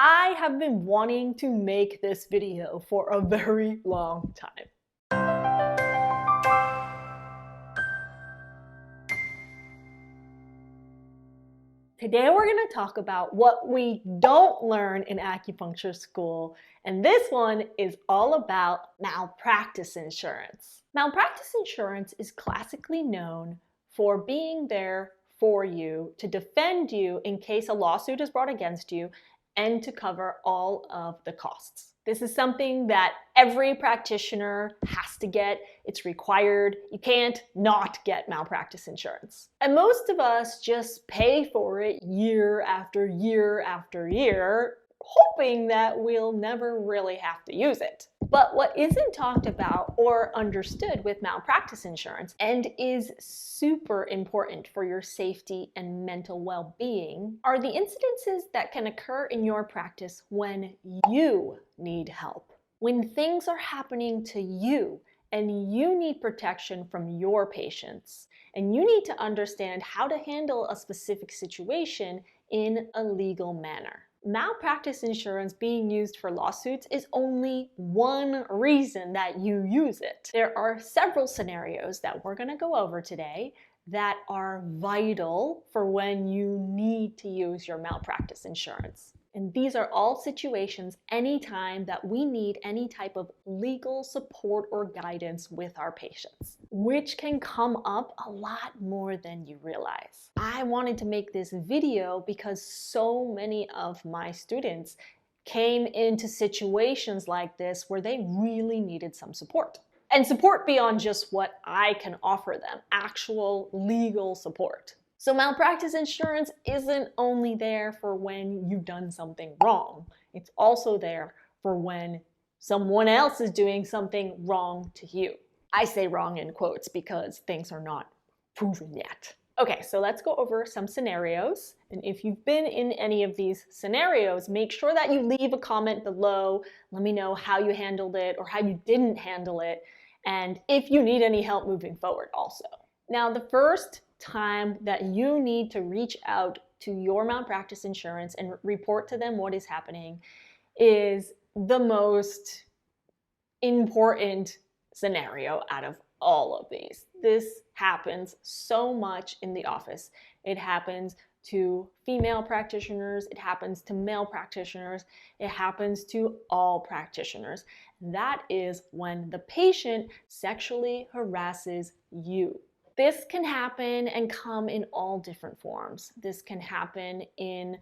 I have been wanting to make this video for a very long time. Today we're going to talk about what we don't learn in acupuncture school, and this one is all about malpractice insurance. Malpractice insurance is classically known for being there for you to defend you in case a lawsuit is brought against you and to cover all of the costs. This is something that every practitioner has to get. It's required. You can't not get malpractice insurance. And most of us just pay for it year after year after year, hoping that we'll never really have to use it. But what isn't talked about or understood with malpractice insurance, and is super important for your safety and mental well-being, are the incidences that can occur in your practice when you need help. When things are happening to you and you need protection from your patients, and you need to understand how to handle a specific situation in a legal manner. Malpractice insurance being used for lawsuits is only one reason that you use it. There are several scenarios that we're going to go over today that are vital for when you need to use your malpractice insurance. And these are all situations anytime that we need any type of legal support or guidance with our patients, which can come up a lot more than you realize. I wanted to make this video because so many of my students came into situations like this where they really needed some support. And support beyond just what I can offer them, actual legal support. So malpractice insurance isn't only there for when you've done something wrong. It's also there for when someone else is doing something wrong to you. I say wrong in quotes because things are not proven yet. Okay, so let's go over some scenarios. And if you've been in any of these scenarios, make sure that you leave a comment below. Let me know how you handled it or how you didn't handle it, and if you need any help moving forward also. Now, the first time that you need to reach out to your malpractice insurance and report to them what is happening is the most important scenario out of all of these. This happens so much in the office. It happens to female practitioners, it happens to male practitioners, it happens to all practitioners. That is when the patient sexually harasses you. This can happen and come in all different forms. This can happen in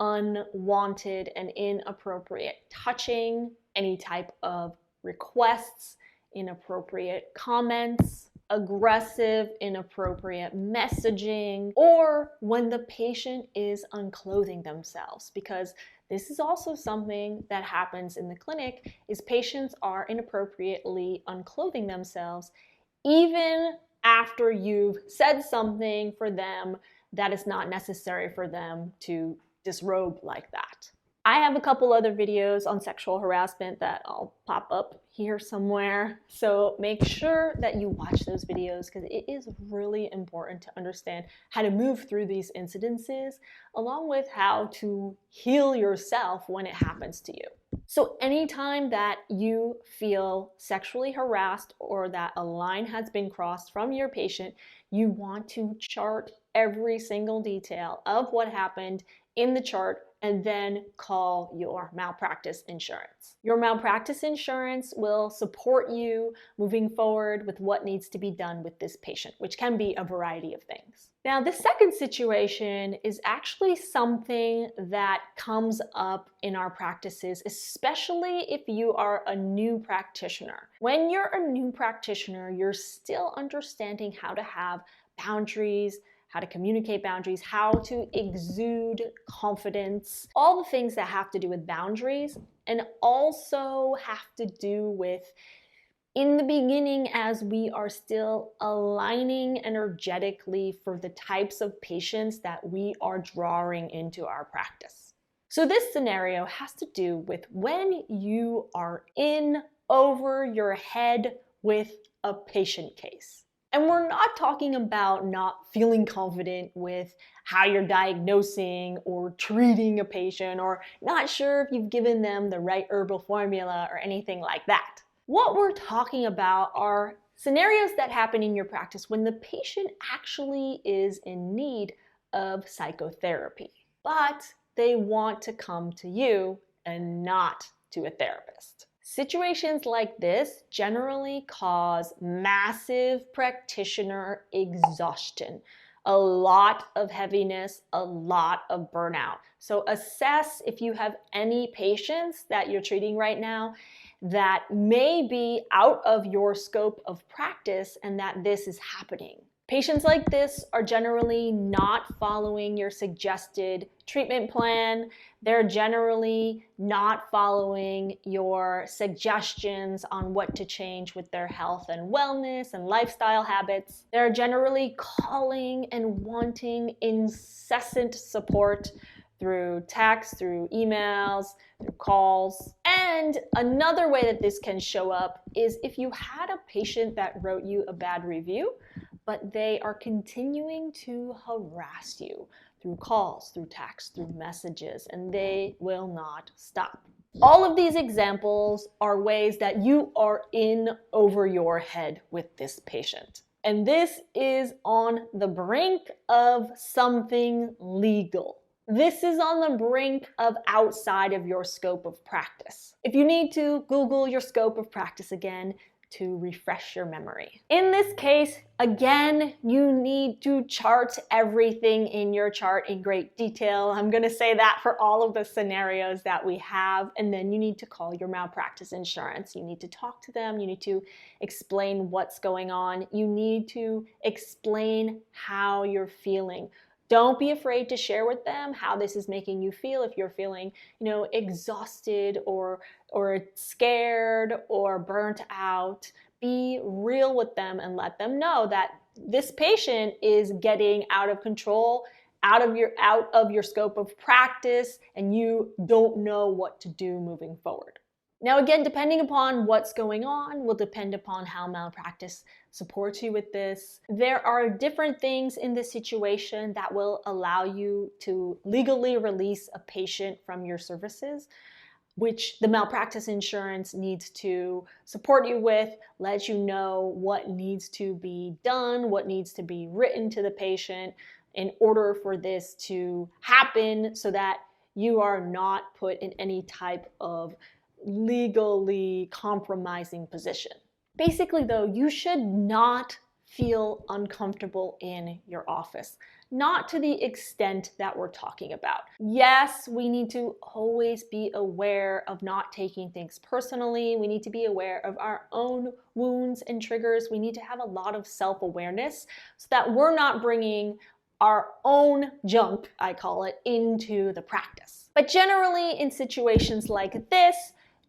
unwanted and inappropriate touching, any type of requests, inappropriate comments, aggressive, inappropriate messaging, or when the patient is unclothing themselves, because this is also something that happens in the clinic, is patients are inappropriately unclothing themselves even after you've said something for them that is not necessary for them to disrobe like that. I have a couple other videos on sexual harassment that I'll pop up here somewhere, so make sure that you watch those videos because it is really important to understand how to move through these incidences, along with how to heal yourself when it happens to you. So anytime that you feel sexually harassed or that a line has been crossed from your patient, you want to chart every single detail of what happened in the chart and then call your malpractice insurance. Your malpractice insurance will support you moving forward with what needs to be done with this patient, which can be a variety of things. Now, the second situation is actually something that comes up in our practices, especially if you are a new practitioner. When you're a new practitioner, you're still understanding how to have boundaries, how to communicate boundaries, how to exude confidence, all the things that have to do with boundaries, and also have to do with, in the beginning, as we are still aligning energetically for the types of patients that we are drawing into our practice. So this scenario has to do with when you are in over your head with a patient case. And we're not talking about not feeling confident with how you're diagnosing or treating a patient, or not sure if you've given them the right herbal formula or anything like that. What we're talking about are scenarios that happen in your practice when the patient actually is in need of psychotherapy, but they want to come to you and not to a therapist. Situations like this generally cause massive practitioner exhaustion, a lot of heaviness, a lot of burnout. So assess if you have any patients that you're treating right now that may be out of your scope of practice and that this is happening. Patients like this are generally not following your suggested treatment plan. They're generally not following your suggestions on what to change with their health and wellness and lifestyle habits. They're generally calling and wanting incessant support through text, through emails, through calls. And another way that this can show up is if you had a patient that wrote you a bad review, but they are continuing to harass you through calls, through texts, through messages, and they will not stop. All of these examples are ways that you are in over your head with this patient. And this is on the brink of something legal. This is on the brink of outside of your scope of practice. If you need to, Google your scope of practice again to refresh your memory. In this case, again, you need to chart everything in your chart in great detail. I'm going to say that for all of the scenarios that we have, and then you need to call your malpractice insurance. You need to talk to them. You need to explain what's going on. You need to explain how you're feeling. Don't be afraid to share with them how this is making you feel. If you're feeling, exhausted or scared or burnt out, be real with them and let them know that this patient is getting out of control, out of your scope of practice, and you don't know what to do moving forward. Now, again, depending upon what's going on will depend upon how malpractice supports you with this. There are different things in this situation that will allow you to legally release a patient from your services, which the malpractice insurance needs to support you with, let you know what needs to be done, what needs to be written to the patient in order for this to happen so that you are not put in any type of legally compromising position. Basically, though, you should not feel uncomfortable in your office. Not to the extent that we're talking about. Yes, we need to always be aware of not taking things personally. We need to be aware of our own wounds and triggers. We need to have a lot of self-awareness so that we're not bringing our own junk, I call it, into the practice. But generally, in situations like this,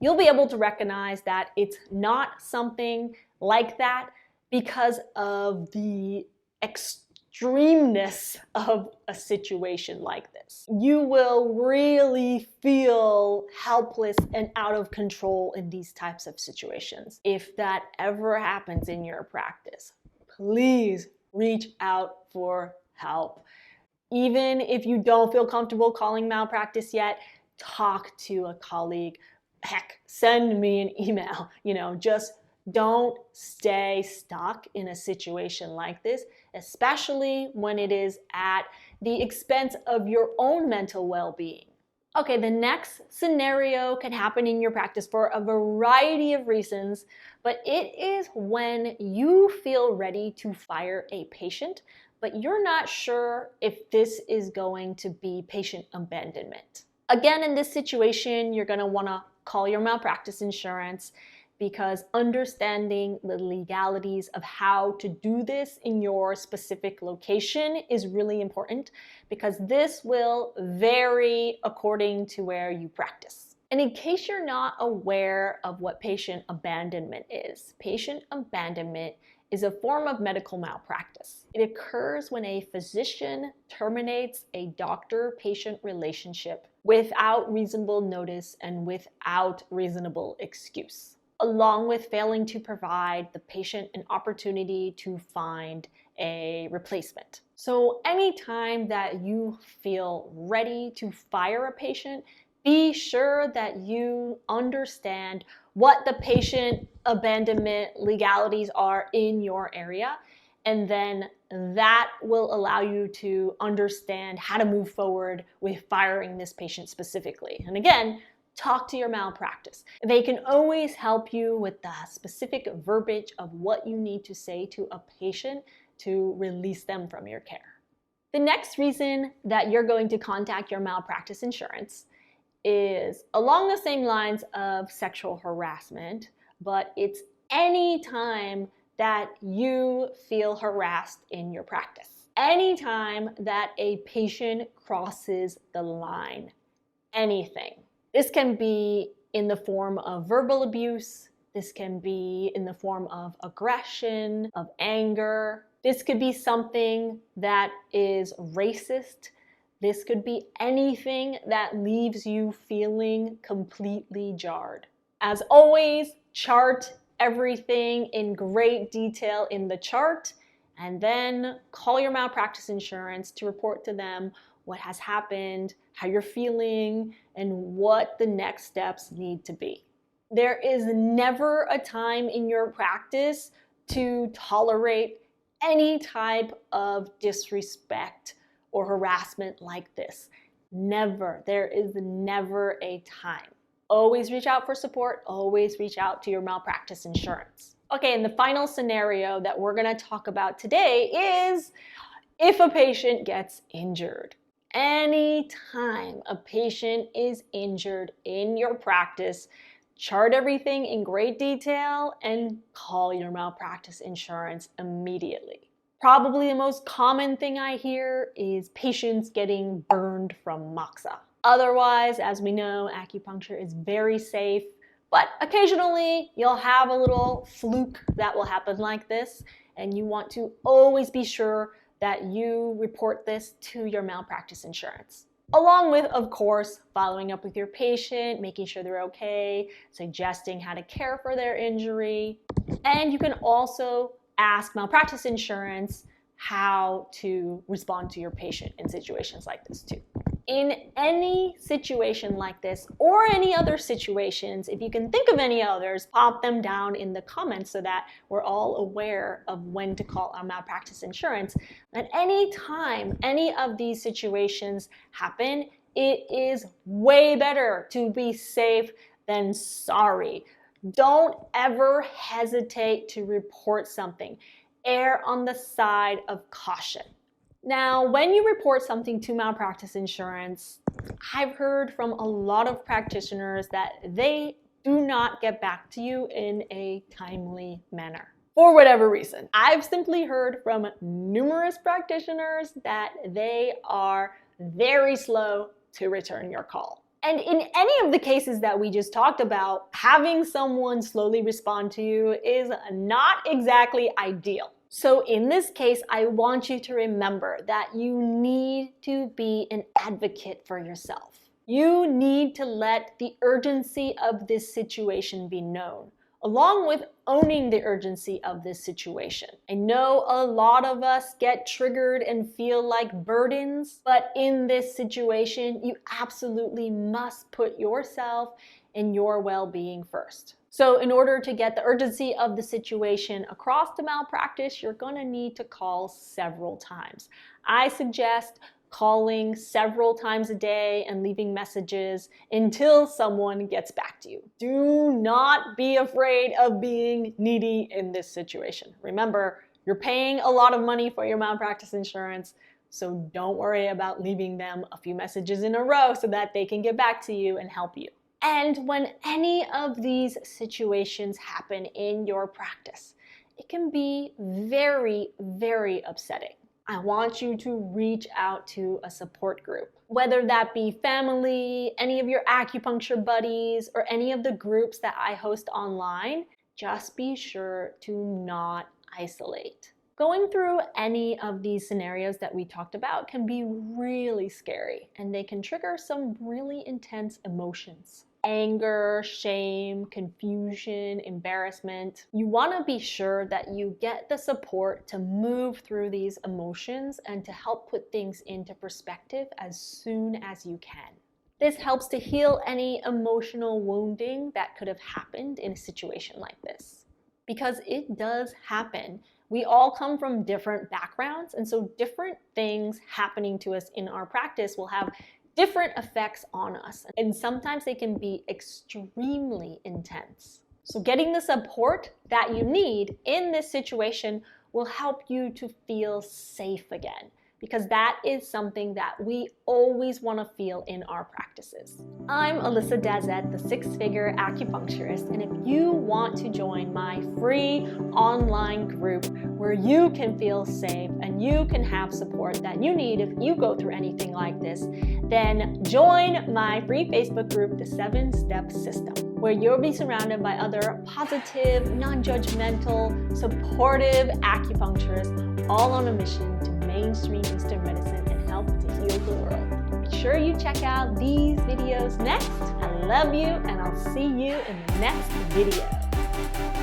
you'll be able to recognize that it's not something like that because of the extremeness of a situation like this. You will really feel helpless and out of control in these types of situations. If that ever happens in your practice, please reach out for help. Even if you don't feel comfortable calling malpractice yet, talk to a colleague. Heck, send me an email. Just don't stay stuck in a situation like this, especially when it is at the expense of your own mental well-being. Okay, the next scenario can happen in your practice for a variety of reasons, but it is when you feel ready to fire a patient, but you're not sure if this is going to be patient abandonment. Again, in this situation, you're going to want to call your malpractice insurance because understanding the legalities of how to do this in your specific location is really important because this will vary according to where you practice. And in case you're not aware of what patient abandonment is is a form of medical malpractice. It occurs when a physician terminates a doctor-patient relationship without reasonable notice and without reasonable excuse. along with failing to provide the patient an opportunity to find a replacement. So anytime that you feel ready to fire a patient, be sure that you understand what the patient abandonment legalities are in your area, and then that will allow you to understand how to move forward with firing this patient specifically. And again, talk to your malpractice. They can always help you with the specific verbiage of what you need to say to a patient to release them from your care. The next reason that you're going to contact your malpractice insurance is along the same lines of sexual harassment, but it's any time that you feel harassed in your practice. Anytime that a patient crosses the line, anything. This can be in the form of verbal abuse. This can be in the form of aggression, of anger. This could be something that is racist. This could be anything that leaves you feeling completely jarred. As always, chart everything in great detail in the chart, and then call your malpractice insurance to report to them what has happened, how you're feeling, and what the next steps need to be. There is never a time in your practice to tolerate any type of disrespect or harassment like this. Never. There is never a time. Always reach out for support. Always reach out to your malpractice insurance. Okay, and the final scenario that we're going to talk about today is if a patient gets injured. Anytime a patient is injured in your practice, chart everything in great detail and call your malpractice insurance immediately. Probably the most common thing I hear is patients getting burned from moxa. Otherwise, as we know, acupuncture is very safe, but occasionally you'll have a little fluke that will happen like this, and you want to always be sure that you report this to your malpractice insurance. Along with, of course, following up with your patient, making sure they're okay, suggesting how to care for their injury. And you can also ask malpractice insurance how to respond to your patient in situations like this too. In any situation like this or any other situations, if you can think of any others, pop them down in the comments so that we're all aware of when to call our malpractice insurance. At any time any of these situations happen, it is way better to be safe than sorry. Don't ever hesitate to report something. Err on the side of caution. Now, when you report something to malpractice insurance, I've heard from a lot of practitioners that they do not get back to you in a timely manner. For whatever reason. I've simply heard from numerous practitioners that they are very slow to return your call. And in any of the cases that we just talked about, having someone slowly respond to you is not exactly ideal. So in this case, I want you to remember that you need to be an advocate for yourself. You need to let the urgency of this situation be known, along with owning the urgency of this situation. I know a lot of us get triggered and feel like burdens, but in this situation, you absolutely must put yourself and your well-being first. So in order to get the urgency of the situation across to malpractice, you're going to need to call several times. I suggest calling several times a day and leaving messages until someone gets back to you. Do not be afraid of being needy in this situation. Remember, you're paying a lot of money for your malpractice insurance, so don't worry about leaving them a few messages in a row so that they can get back to you and help you. And when any of these situations happen in your practice, it can be very, very upsetting. I want you to reach out to a support group, whether that be family, any of your acupuncture buddies, or any of the groups that I host online. Just be sure to not isolate. Going through any of these scenarios that we talked about can be really scary, and they can trigger some really intense emotions. Anger, shame, confusion, embarrassment. You want to be sure that you get the support to move through these emotions and to help put things into perspective as soon as you can. This helps to heal any emotional wounding that could have happened in a situation like this. Because it does happen. We all come from different backgrounds, and so different things happening to us in our practice will have different effects on us, and sometimes they can be extremely intense. So getting the support that you need in this situation will help you to feel safe again, because that is something that we always want to feel in our practices. I'm Alyssa Dazet, the six-figure acupuncturist, and if you want to join my free online group where you can feel safe and you can have support that you need if you go through anything like this, then join my free Facebook group, The 7-Step System, where you'll be surrounded by other positive, non-judgmental, supportive acupuncturists, all on a mission to mainstream Eastern medicine and help to heal the world. Be sure you check out these videos next. I love you, and I'll see you in the next video.